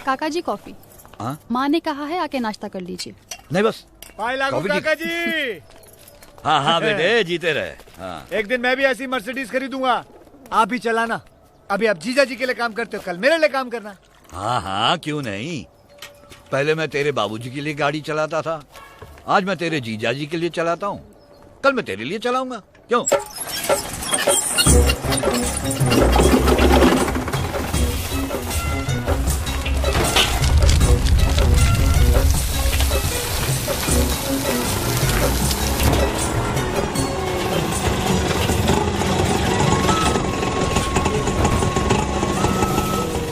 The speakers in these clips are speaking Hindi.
काका जी कॉफी। हाँ? माँ ने कहा है आके नाश्ता कर लीजिए। नहीं बस काका जी। हाँ हाँ बेटे जीते रहे। हाँ। एक दिन मैं भी ऐसी मर्सिडीज खरीदूंगा, आप भी चलाना। अभी आप जीजा जी के लिए काम करते हो, कल मेरे लिए काम करना। हाँ हाँ क्यों नहीं। पहले मैं तेरे बाबूजी के लिए गाड़ी चलाता था, आज मैं तेरे जीजा जी के लिए चलाता हूँ, कल मैं तेरे लिए चलाऊंगा। क्यों?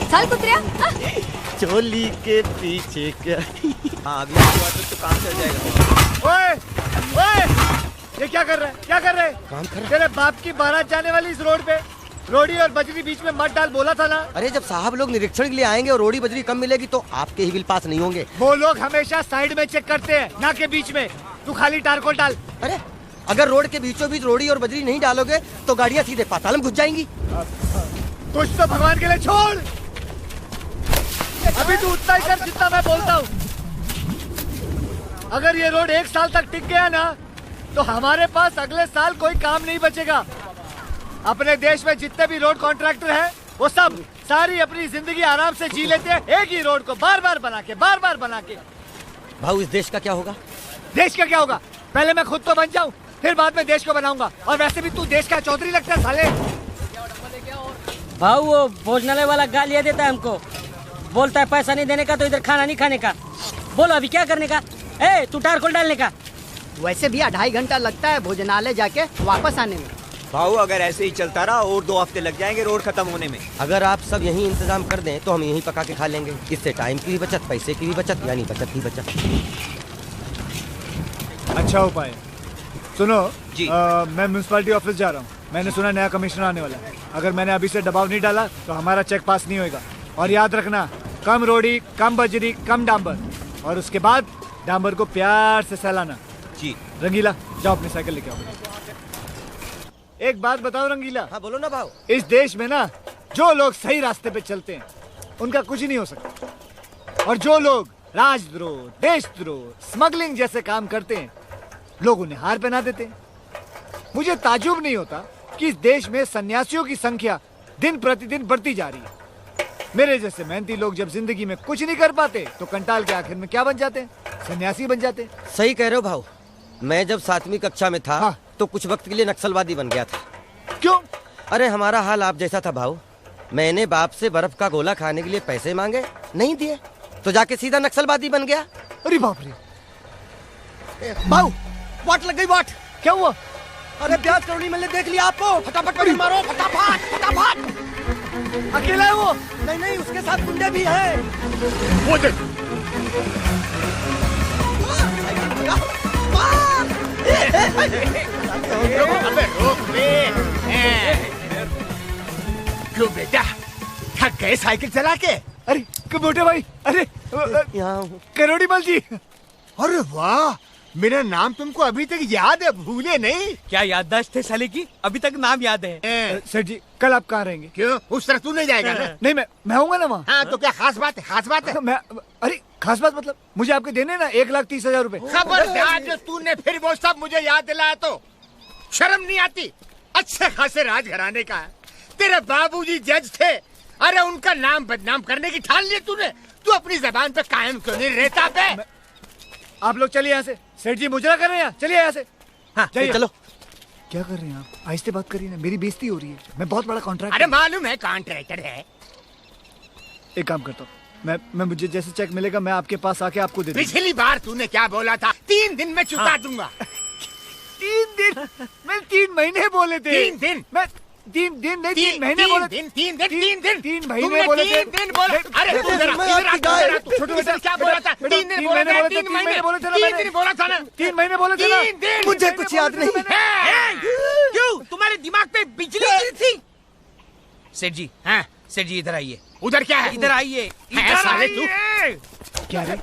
साल कुतरिया चोली के पीछे क्या। हाँ अभी तो काम चल जाएगा। ओए ओए, ये क्या कर रहा है? क्या कर रहे हैं? काम कर रहा है। तेरे बाप की बारात जाने वाली इस रोड पे रोड़ी और बजरी बीच में मत डाल, बोला था ना। अरे जब साहब लोग निरीक्षण के लिए आएंगे और रोड़ी बजरी कम मिलेगी तो आपके ही बिल पास नहीं होंगे। वो लोग हमेशा साइड में चेक करते हैं, ना के बीच में। तू खाली टारकोल डाल। अरे अगर रोड के बीचों बीच रोड़ी और बजरी नहीं डालोगे तो गाड़ियाँ सीधे पाताल में घुस जाएंगी। कुछ तो भगवान के लिए छोड़। अभी तू उतना ही कर जितना मैं बोलता हूँ। अगर ये रोड 1 साल तक टिक गया ना तो हमारे पास अगले साल कोई काम नहीं बचेगा। अपने देश में जितने भी रोड कॉन्ट्रैक्टर हैं वो सब सारी अपनी जिंदगी आराम से जी लेते हैं, एक ही रोड को बार बार बना के। भाऊ इस देश का क्या होगा? देश का क्या होगा? पहले मैं खुद तो बन जाऊं, फिर बाद में देश को बनाऊंगा। और वैसे भी तू देश का चौधरी लगता है साले। भाऊ वो भोजनालय वाला गालियाँ देता है हमको, बोलता है पैसा नहीं देने का तो इधर खाना नहीं खाने का। बोलो अभी क्या करने का? ए तू टारकोल डालने का। वैसे भी 2.5 घंटा लगता है भोजनालय जाके वापस आने में। भाऊ अगर ऐसे ही चलता रहा और 2 हफ्ते लग जाएंगे रोड खत्म होने में। अगर आप सब यही इंतजाम कर दें तो हम यहीं पका के खा लेंगे। इससे टाइम की भी बचत, पैसे की भी बचत, यानी बचत ही बचत। अच्छा उपाय सुनो जी। मैं म्यूनसिपालिटी ऑफिस जा रहा हूँ। मैंने सुना नया कमिश्नर आने वाला है। अगर मैंने अभी से दबाव नहीं डाला तो हमारा चेक पास नहीं होगा। और याद रखना, कम रोड़ी, कम बजरी, कम डांबर, और उसके बाद डांबर को प्यार से सहलाना। जी। रंगीला जाओ अपनी साइकिल लेके आओ। एक बात बताओ रंगीला। हाँ बोलो ना भाऊ। इस देश में ना जो लोग सही रास्ते पे चलते हैं उनका कुछ नहीं हो सकता, और जो लोग राजद्रोह, देशद्रोह, स्मगलिंग जैसे काम करते हैं लोग उन्हें हार पहना देते हैं। मुझे ताजुब नहीं होता कि इस देश में सन्यासियों की संख्या दिन प्रतिदिन बढ़ती जा रही है। मेरे जैसे मेहनती लोग जब जिंदगी में कुछ नहीं कर पाते तो कंटाल के आखिर में क्या बन जाते हैं? सन्यासी बन जाते हैं। सही कह रहे हो भाऊ। मैं जब 7वीं कक्षा में था हाँ। तो कुछ वक्त के लिए नक्सलवादी बन गया था। क्यों? अरे हमारा हाल आप जैसा था भाऊ। मैंने बाप से बर्फ का गोला खाने के लिए पैसे मांगे, नहीं दिए तो जाके सीधा नक्सलवादी बन गया। अरे बाप रे। भाऊ वाट लग गई, वाट। क्या हुआ? अरे प्याज करोड़ी मैंने देख लिया आपको। फटाफट पकड़ मारो, फटाफट फटाफट। अकेला है वो? नहीं नहीं, उसके साथ गुंडे भी हैं। वो देख। अबे रोक बे। क्यों बेटा, थक गए साइकिल चला के? अरे मोटे भाई, अरे करोड़ी मल जी। अरे वाह, मेरा नाम तुमको अभी तक याद है, भूले नहीं? क्या याददाश्त है साले की, अभी तक नाम याद है। सेठ जी कल आप कहाँ रहेंगे? क्यों, उस तरह तू नहीं जाएगा ना? नहीं मैं आऊंगा ना वहाँ। हाँ तो क्या खास बात है? खास बात है। मैं अरे खास बात मतलब मुझे आपके देने ना 1,30,000 रुपए। खबरदार जो तूने फिर वो सब मुझे याद दिलाया तो शर्म नहीं आती? अच्छे खासे राजघराने का है, तेरे बाबूजी जज थे। अरे उनका नाम बदनाम करने की ठान ली तूने। तू अपनी जबान पे कायम क्यों नहीं रहता बे? आप लोग चलिए यहाँ से। सेठ जी मुजरा कर रहे हैं यहाँ, चलिए यहाँ से। हाँ जाइए। चलो। क्या कर रहे हैं आप? आहिस्ते बात करिए ना, मेरी बेइज्जती हो रही है। मैं बहुत बड़ा कॉन्ट्रैक्ट। अरे मालूम है कॉन्ट्रैक्टर है। एक काम करता हूँ, मैं मुझे जैसे चेक मिलेगा मैं आपके पास आके आपको दे दूंगा। पिछली बार तूने क्या बोला था? 3 दिन में चुका दूंगा। 3 दिन? मैं 3 महीने बोले थे। 3 दिन? मैं 3 दिन नहीं 3 महीने बोले। 3 महीने बोले थे। 3 दिन बोला। अरे तू जरा इधर तू छोटू बेटा क्या बोला था? 3 दिन बोला था। 3 महीने बोले थे ना। 3 दिन बोला था ना। 3 महीने बोले थे ना। 3 दिन। मुझे कुछ याद नहीं। क्यों, तुम्हारे दिमाग पे बिजली गिरी थी? सेठ जी, हाँ सेठ जी इधर आइए। उधर क्या है? इधर आइए, है साले तू। क्या रे?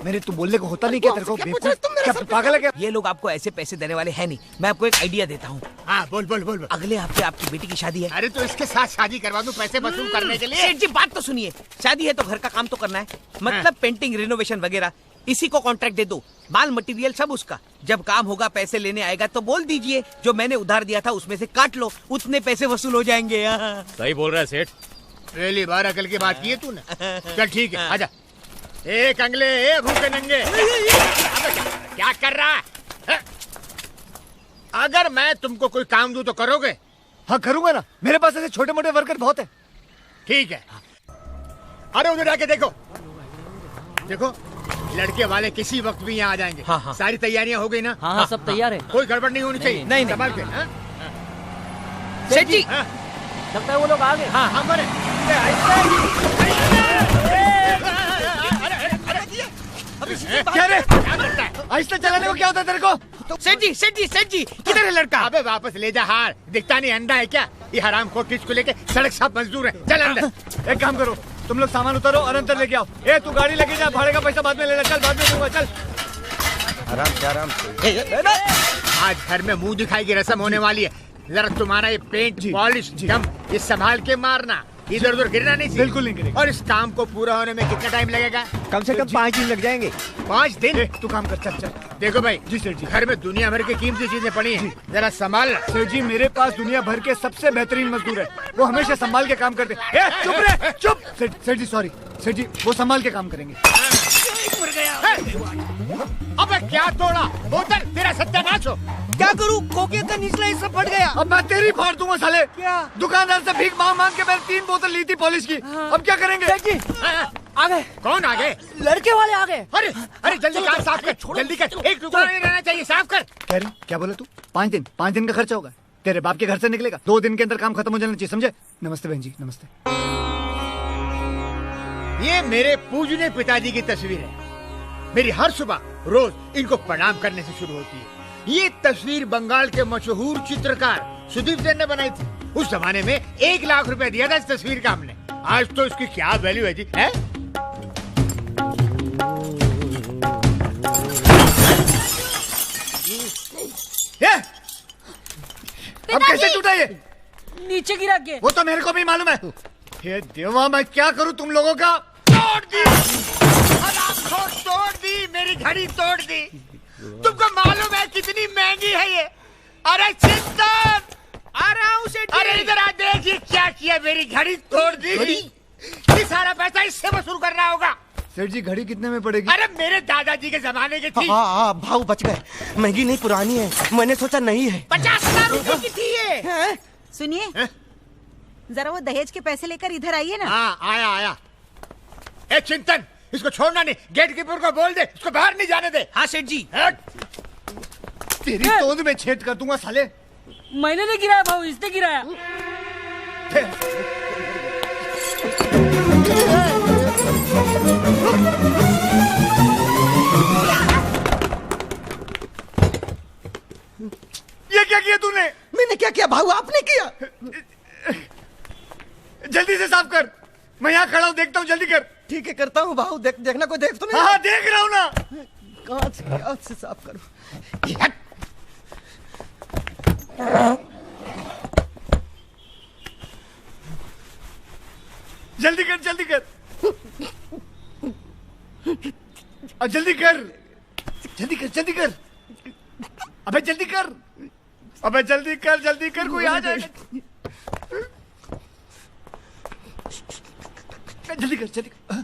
मेरे तू बोलने को होता नहीं क्या तेरे को? क्या पागल है क्या? ये लोग आपको ऐसे पैसे देने वाले हैं नहीं। मैं आपको एक आइडिया देता हूँ। हाँ बोल बोल बोल बोल। अगले हफ्ते आपकी बेटी की शादी है। अरे तो इसके साथ शादी करवा दूं पैसे वसूल करने के लिए? सेठ जी बात तो सुनिए, शादी है तो घर का काम तो करना है, मतलब पेंटिंग रिनोवेशन वगैरह, इसी को कॉन्ट्रैक्ट दे दो, माल मटेरियल सब उसका। जब काम होगा पैसे लेने आएगा तो बोल दीजिए जो मैंने उधार दिया था उसमें से काट लो, उतने पैसे वसूल हो जाएंगे। सही बोल रहा है सेठ, पहली बार अकल की बात की है तूने। चल ठीक है आजा। ए कंगले, ए भूखे नंगे, क्या कर रहा है? अगर मैं तुमको कोई काम दूं तो करोगे? हाँ करूंगा ना, मेरे पास ऐसे छोटे मोटे वर्कर बहुत है। ठीक है। अरे उधर आके देखो, देखो लड़के वाले किसी वक्त भी यहाँ आ जाएंगे। हाँ। सारी तैयारियां हो गई ना? हाँ सब तैयार है। कोई गड़बड़ नहीं होनी चाहिए। नहीं। संभाल के। हाँ? सेठ जी हाँ? लगता है वो लोग आ गए। हाँ हाँ बने। क्या रे? क्या करता है? आहिस्ता चलाने को क्या होता है तेरे को? सेठ जी किधर है लड़का? अबे वापस ले जा हार, दिखता नहीं अंडा है क्या? ये हराम खोर किसको लेके सड़क साफ मजदूर है। चल अंदर। एक काम करो, तुम लोग सामान उतारो और अंदर लेके आओ। ए तू गाड़ी लेके जा, भाड़े का पैसा बाद में लेना। चल बाद में दूंगा, चल। आराम से। आज घर में मुंह दिखाई की रस्म होने वाली है। जरा तुम्हारा ये पेंट पॉलिश दम ये संभाल के मारना, इधर उधर गिरना नहीं चाहिए। बिल्कुल नहीं गिरेगा। और इस काम को पूरा होने में कितना टाइम लगेगा? कम से कम 5 दिन लग जाएंगे। 5 दिन? ए, तू काम कर, चल चल। देखो भाई जी सेठ जी। घर में दुनिया भर की कीमती चीजें पड़ी हैं, जरा संभाल। सेठ जी मेरे पास दुनिया भर के सबसे बेहतरीन मजदूर है, वो हमेशा संभाल के काम करते हैं। ए, चुप रे, चुप। सेठ जी सॉरी, सेठ जी वो संभाल के काम करेंगे। अबे क्या तोड़ा? बोतल तेरा सत्यानाश हो। क्या करूँ, कोके का निचला हिस्सा फट गया। अब मैं तेरी फाड़ दूंगा साले। क्या? दुकानदार से भीख मांग मांग के मैंने 3 बोतल ली थी पॉलिश की। अब क्या करेंगे? आ गए, कौन आ गए? लड़के वाले आ गए। अरे अरे जल्दी कार साफ कर, जल्दी कर। एक टुकड़ा नहीं रहना चाहिए, साफ कर। कह रही क्या बोले तू? 5 दिन का खर्चा होगा, तेरे बाप के घर से निकलेगा। 2 दिन के अंदर काम खत्म हो जाना चाहिए, समझे? नमस्ते बहन जी, नमस्ते। ये मेरे पूजनीय पिताजी की तस्वीर है। मेरी हर सुबह रोज इनको प्रणाम करने से शुरू होती है। ये तस्वीर बंगाल के मशहूर चित्रकार सुदीप सेन ने बनाई थी। उस जमाने में 1 लाख रुपए दिया था इस तस्वीर का हमने। आज तो इसकी क्या वैल्यू है जी? है? अब कैसे टूटा ये? नीचे गिरा के। वो तो मेरे को भी मालूम है। ये देवा, मैं क्या करूं तुम लोगों का? तोड़ दी, हरामखोर तोड़ दी, मेरी घड़ी तोड़ दी। तुमको मालूम है कितनी महंगी है ये? अरे चिंतन, आ रहा हूँ सेठ जी। अरे इधर आ, देख ये क्या किया, मेरी घड़ी तोड़ दी। ये सारा पैसा इससे वसूल करना होगा। सेठ जी घड़ी कितने में पड़ेगी? अरे मेरे दादाजी के जमाने की थी। हाँ भाव बच गए, महंगी नहीं पुरानी है, मैंने सोचा नहीं है। 50,000 रुपए की थी ये। सुनिए, जरा वो दहेज के पैसे लेकर इधर आइए ना। हाँ आया। ए चिंतन, इसको छोड़ना नहीं, गेट कीपर को बोल दे इसको बाहर नहीं जाने दे। हाँ सेठ जी। तेरी तोंद में छेद कर दूंगा साले। मैंने नहीं गिराया भाऊ, इसने गिराया। ये क्या किया तूने? मैंने क्या किया भाऊ, आपने किया? जल्दी से साफ कर, मैं यहाँ खड़ा हूँ, देखता हूँ, जल्दी कर। ठीक है करता हूँ भाऊ, देखना कोई देख तो नहीं। हाँ देख रहा हूँ ना। कहाँ से साफ करूँ? जल्दी कर, जल्दी कर। अब जल्दी कर, जल्दी कर, जल्दी कर। अबे जल्दी कर, अबे जल्दी कर, जल्दी कर, कोई आ जाएगा। जल्दी कर, जल्दी कर।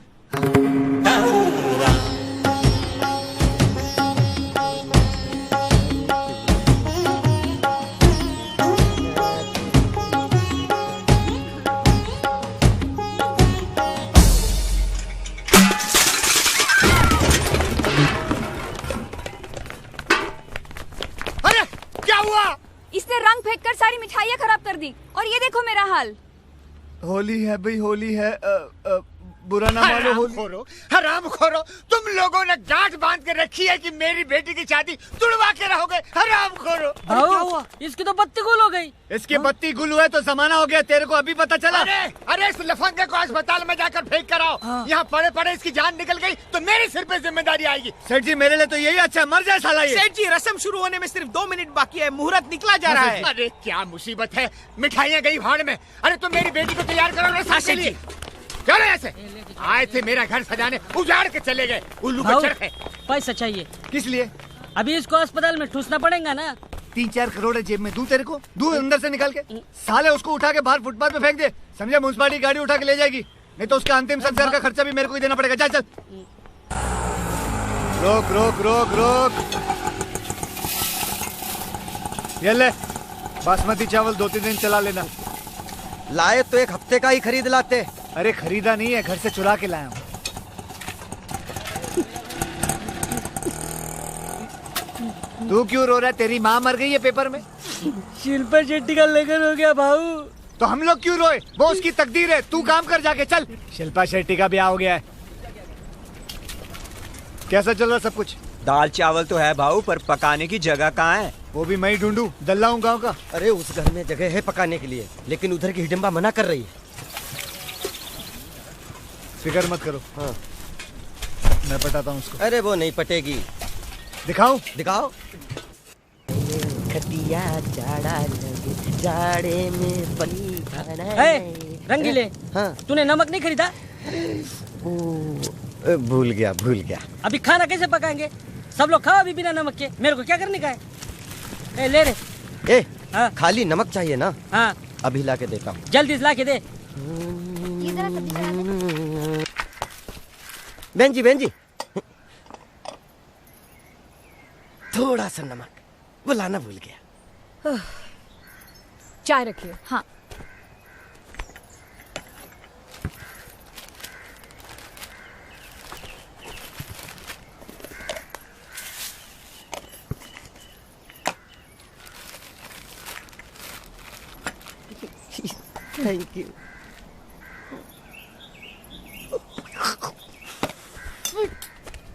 अरे क्या हुआ? इसने रंग फेंक कर सारी मिठाइयाँ खराब कर दी और ये देखो मेरा हाल। होली है भाई, होली है। बुरा ना मानो होली। हराम खोरो, तुम लोगों ने गांठ बांध के रखी है कि मेरी बेटी की शादी तुड़वा के रहोगे। हराम खोरो। भाऊ इसकी तो बत्ती गुल हो गई। इसकी बत्ती गुल हुआ है तो जमाना हो गया, तेरे को अभी पता चला? अरे इस लफंगे को अस्पताल में जाकर फेंक कर आओ। यहाँ पड़े पड़े इसकी जान निकल गई तो मेरे सिर पे जिम्मेदारी आएगी। सेठ जी मेरे लिए तो यही अच्छा, मर जाए साला ये। सेठ जी रस्म शुरू होने में सिर्फ 2 मिनट बाकी है, मुहूर्त निकला जा रहा है। अरे क्या मुसीबत है, मिठाइयाँ गई भाड़ में। अरे तुम मेरी बेटी को तैयार करो ना साथ के लिए। चलो ऐसे आए थे मेरा घर सजाने, उजाड़ के चले गए। उल्लू का चरख है। पैसा चाहिए। किस लिए? अभी इसको अस्पताल में ठूसना पड़ेगा ना। 3-4 करोड़ है जेब में, दूं तेरे को? दूं अंदर से निकाल के? साले उसको उठा के बाहर फुटपाथ पे फेंक दे, समझे? म्युनिसिपालिटी गाड़ी उठा के ले जाएगी, नहीं तो उसका अंतिम संस्कार का खर्चा भी मेरे को ही देना पड़ेगा। चल रोक रोक रोक रोक। ये ले बासमती चावल 2-3 दिन चला लेना। लाए तो 1 हफ्ते का ही खरीद लाते। अरे खरीदा नहीं है, घर से चुरा के लाया हूँ। तू क्यों रो रहा है? तेरी माँ मर गई है पेपर में। शिल्पा शेट्टी का लगन हो गया भाऊ। तो हम लोग क्यों रोए? वो उसकी तकदीर है, तू काम कर जाके। चल, शिल्पा शेट्टी का ब्याह हो गया है। कैसा चल रहा सब कुछ? दाल चावल तो है भाऊ, पर पकाने की जगह कहाँ है? वो भी मैं ही ढूंढूं? दल्ला हूँ गाँव का। अरे उस घर में जगह है पकाने के लिए, लेकिन उधर की हिडिंबा मना कर रही है। फिक्र मत करो, हाँ मैं पटाता हूँ उसको। अरे वो नहीं पटेगी। दिखाऊं? दिखाओ। खटिया जाड़ा लगे, जाड़े में पनी खाना। रंगीले, हाँ तूने नमक नहीं खरीदा? भूल गया। अभी खाना कैसे पकाएंगे? सब लोग खाओ अभी बिना नमक के। मेरे को क्या करने का है? ले रे। हाँ? खाली नमक चाहिए ना? हाँ अभी ला के देता हूँ। जल्दी से ला के दे। बहन जी थोड़ा सा नमक, वो लाना भूल गया। चाय रखिए। हाँ थैंक यू।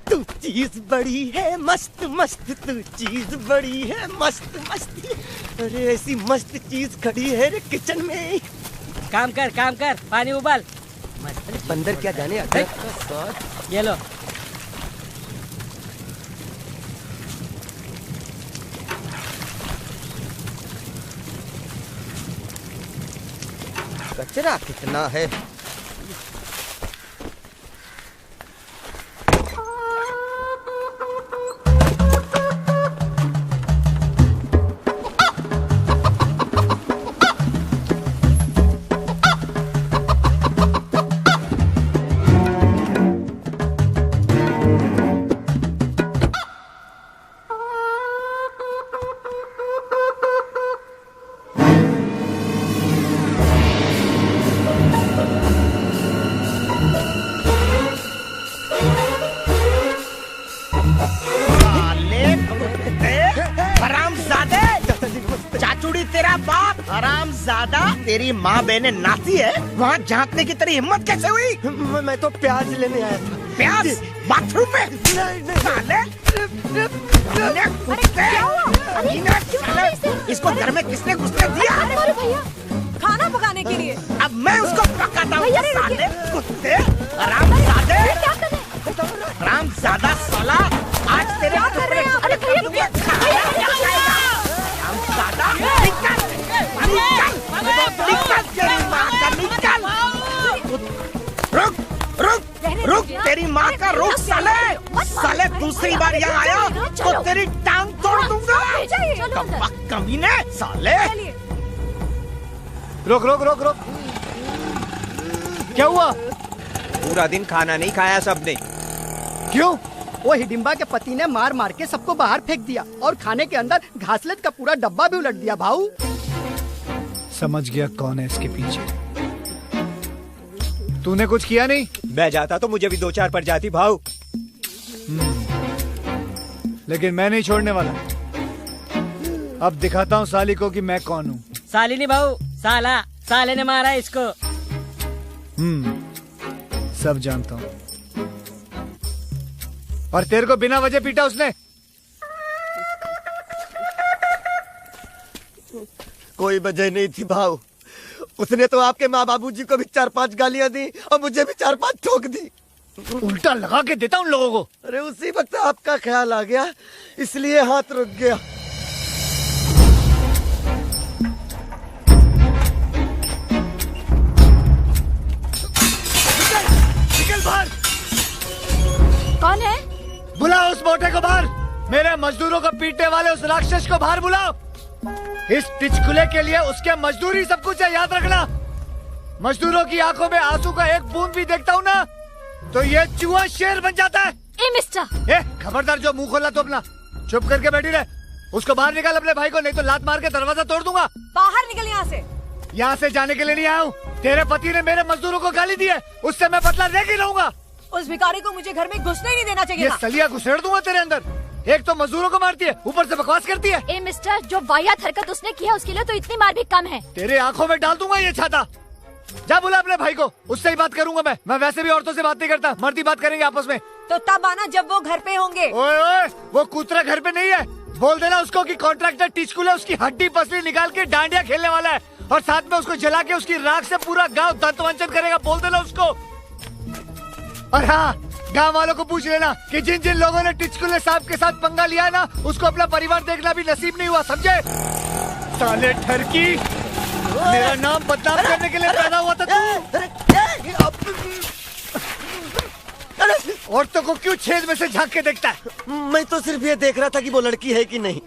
तू चीज बड़ी है मस्त मस्त, तू चीज बड़ी है मस्त मस्त। अरे ऐसी मस्त चीज खड़ी है रे किचन में। काम कर, पानी उबाल। बंदर क्या जाने अदरक का स्वाद। ये लो। कचरा कितना है। तेरी माँ बहने नाती है, वहाँ झांकने की तेरी हिम्मत कैसे हुई? मैं तो प्याज लेने आया था। प्याज? बाथरूम में? साले! इसको घर में किसने घुसने दिया? भैया खाना पकाने के लिए। अब मैं उसको पकाता हूँ। साले कुत्ते, हरामजादे, हरामजादा साला, आज तेरे टुकड़े रुक, तेरी माँ का रुक साले दूसरी बार यहाँ आया तो तेरी टांग तोड़ दूंगा। कमीने साले। रोक रोक रोक रोक। क्या हुआ? पूरा दिन खाना नहीं खाया सबने। क्यों? वो हिडिंबा के पति ने मार मार के सबको बाहर फेंक दिया और खाने के अंदर घासलेट का पूरा डब्बा भी उलट दिया। भाऊ समझ गया कौन है इसके पीछे। तूने कुछ किया नहीं? मैं जाता तो मुझे भी 2-4 पड़ जाती भाऊ। लेकिन मैं नहीं छोड़ने वाला। अब दिखाता हूँ साली को कि मैं कौन हूँ। साली नहीं भाऊ, साला। साले ने मारा इसको। सब जानता हूँ। और तेरे को बिना वजह पीटा उसने? कोई वजह नहीं थी भाऊ। उसने तो आपके माँ बाबूजी को भी 4-5 गालियां दी और मुझे भी 4-5 ठोक दी। उल्टा लगा के देता उन लोगों को। अरे उसी वक्त आपका ख्याल आ गया, इसलिए हाथ रुक गया। निकल बाहर। कौन है? बुलाओ उस मोटे को बाहर। मेरे मजदूरों को पीटने वाले उस राक्षस को बाहर बुलाओ। इस टिचकुले के लिए उसके मजदूरी सब कुछ है, याद रखना। मजदूरों की आंखों में आंसू का एक बूंद भी देखता हूँ ना, तो ये चूहा शेर बन जाता है। ए मिस्टर, खबरदार, जो मुंह खोला तो अपना चुप करके बैठी रहे। उसको बाहर निकाल अपने भाई को, नहीं तो लात मार के दरवाजा तोड़ दूंगा। बाहर निकल यहाँ से। यहाँ से जाने के लिए नहीं आया हूँ। तेरे पति ने मेरे मजदूरों को गाली दी है, उससे मैं बदला लेके ही रहूंगा। उस भिखारी को मुझे घर में घुसने ही नहीं देना चाहिए ये था। सलिया घुसेड़ दूंगा तेरे अंदर। एक तो मजदूरों को मारती है, ऊपर से बकवास करती है। ए मिस्टर, जो वाहियात हरकत उसने की है उसके लिए तो इतनी मार भी कम है। तेरे आंखों में डाल दूंगा ये छाता। जा बुला अपने भाई को, उससे ही बात करूंगा मैं वैसे भी औरतों से बात नहीं करता, मर्दी बात करेंगे आपस में। तो तब आना जब वो घर पे होंगे। ओए ओए, वो कूतरा घर पे नहीं है। बोल देना उसको कि कॉन्ट्रैक्टर टिचकुले उसकी हड्डी पसली निकाल के डांडिया खेलने वाला है, और साथ में उसको जला के उसकी राख से पूरा गांव दंतमंचन करेगा। बोल देना उसको। और हाँ, गांव वालों को पूछ लेना कि जिन जिन लोगों ने टिचकुले साहब के साथ पंगा लिया ना, उसको अपना परिवार देखना भी नसीब नहीं हुआ, समझे? साले ठरकी, मेरा नाम बदनाम करने के लिए पैदा हुआ था तू। औरतों को क्यों छेद में से झांक के देखता है? मैं तो सिर्फ ये देख रहा था कि वो लड़की है कि नहीं।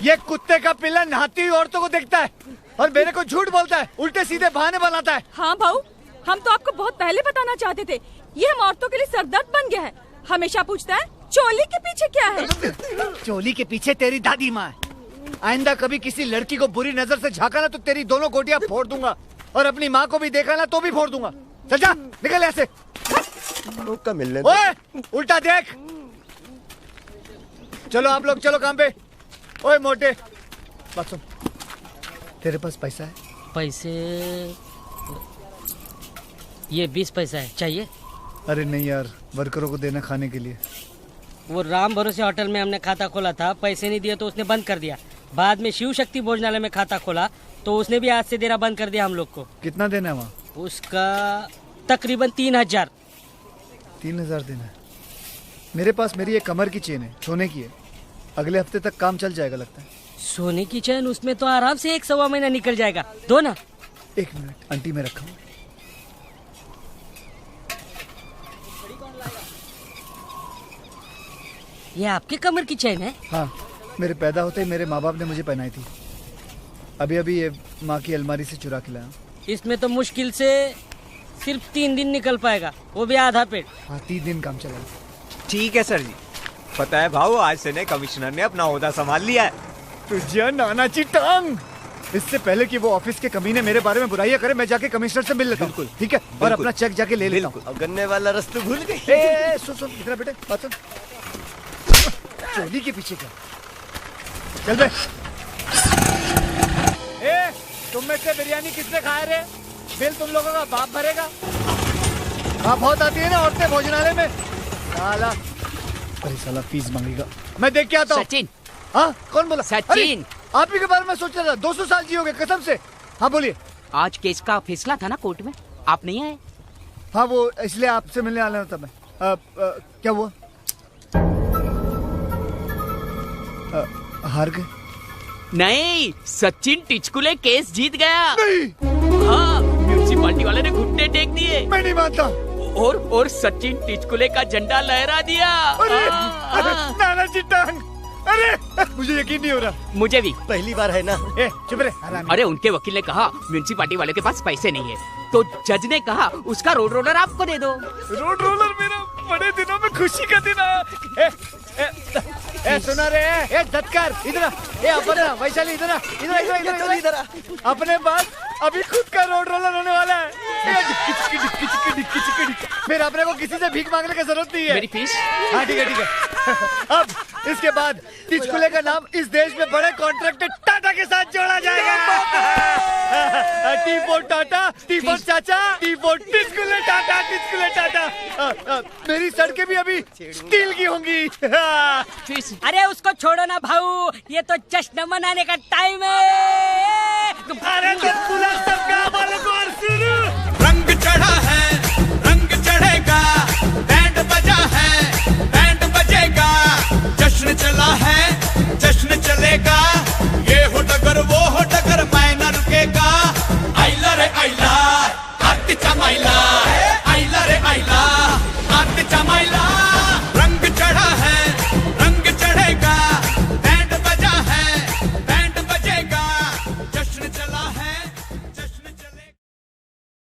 ये कुत्ते का पिल्ला नहाती हुई औरतों को देखता है और मेरे को झूठ बोलता है, उल्टे सीधे बहाने बनाता है। हाँ भाऊ, हम तो आपको बहुत पहले बताना चाहते थे। ये हम औरतों के लिए सरदर्द बन गया है। हमेशा पूछता है चोली के पीछे क्या है। चोली के पीछे तेरी दादी माँ है। आइंदा कभी किसी लड़की को बुरी नजर से झांका ना तो तेरी दोनों गोटियां फोड़ दूंगा, और अपनी माँ को भी देखा ना तो भी फोड़ दूंगा। चल जा, निकल ऐसे। मौका मिलने ओए, उल्टा देख। चलो आप लोग, चलो काम पे। ओए मोटे, बात सुन, तेरे पास पैसा है? पैसे ये 20 पैसा है, चाहिए? अरे नहीं यार, वर्करों को देना खाने के लिए। वो राम भरोसे होटल में हमने खाता खोला था, पैसे नहीं दिए तो उसने बंद कर दिया। बाद में शिव शक्ति भोजनालय में खाता खोला तो उसने भी आज से देना बंद कर दिया हम लोग को। कितना देना है वहाँ? उसका तकरीबन 3000। 3000 देना है। मेरे पास मेरी एक कमर की चेन है, सोने की है, अगले हफ्ते तक काम चल जाएगा लगता है। सोने की चैन? उसमें तो आराम से 1-1.25 महीना निकल जाएगा। दो ना। 1 मिनट, आंटी में रखा हूँ। ये आपके कमर की चैन है? हाँ, मेरे पैदा होते ही मेरे माँ बाप ने मुझे पहनाई थी। अभी अभी ये माँ की अलमारी से चुरा के लाया। इसमें तो मुश्किल से सिर्फ 3 दिन निकल पाएगा, वो भी आधा पेट। हाँ, 3 दिन काम चलेगा। ठीक है सर जी। पता है भाऊ, आज से नए कमिश्नर ने अपना ओहदा संभाल लिया है। तुझे नानाची टांग। इससे पहले कि वो ऑफिस के कमीने मेरे बारे में बुराइयां करे, मैं जाके कमिश्नर से मिल लेता हूँ, ठीक है? और अपना चेक जाके ले लेता हूँ। गन्ने वाला रस तो भूल गई। सुन इधर बेटे, बात सुन। चोली के पीछे क्या? चल बे। तुम में से बिरयानी किसने खाया रे? बिल तुम लोगों का बाप भरेगा। हाँ, बहुत आती है ना औरतें भोजनालय में। साला, अरे साला फीस मांगेगा। मैं देख के आता हूँ। सचिन। हाँ, कौन बोला? सचिन। आप ही के बारे में सोच रहा था। 200 साल जियोगे कसम से। हाँ बोलिए। आज केस का फैसला था ना कोर्ट में, आप नहीं आए? हाँ, वो इसलिए आपसे मिलने आना था मैं। क्या हुआ? हार गए? नहीं, सचिन टिचकुले केस जीत गया। नहीं। हाँ, म्यूनिसिपालिटी वाले ने घुटने टेक दिए। मैं नहीं मानता। और सचिन टिचकुले का झंडा लहरा दिया। अरे नाना जी टांग। अरे मुझे यकीन नहीं हो रहा। मुझे भी पहली बार है ना। चुप रहे। अरे उनके वकील ने कहा म्यूनिसिपालिटी वाले के पास पैसे नहीं है, तो जज ने कहा उसका रोड रोलर आपको दे दो। रोड रोलर मेरा बड़े दिनों में खुशी का दिन आया। सुना रे, धतकर इधर। अपना वैशाली इधर। इधर अपने पास अभी खुद का रोड रोलर होने वाला है। फिर अपने को किसी से भीख मांगने की जरूरत नहीं है। मेरी फीस? हाँ ठीक है। अब इसके बाद तिचकुले का नाम इस देश में बड़े कॉन्ट्रैक्टर टाटा के साथ जोड़ा जाएगा। T for Tata, T for चाचा, टी फॉर तिचकुले टाटा, तिचकुले टाटा। मेरी सड़कें भी अभी स्टील की होंगी। अरे उसको छोड़ो ना भाऊ, ये तो जश्न मनाने का टाइम है। अरे तिचकुला सबका वालों को और सुनो। रंग चढ़ा है, रंग चढ़ेगा, बैंड बजा है, बैंड बजेगा, जश्न चला है, जश्न चलेगा, ये हो डगर वो हो डगर मैं न रुकेगा। आइला रे आइला, आती चमाइला, आइला रे आइला, आती चमाइला।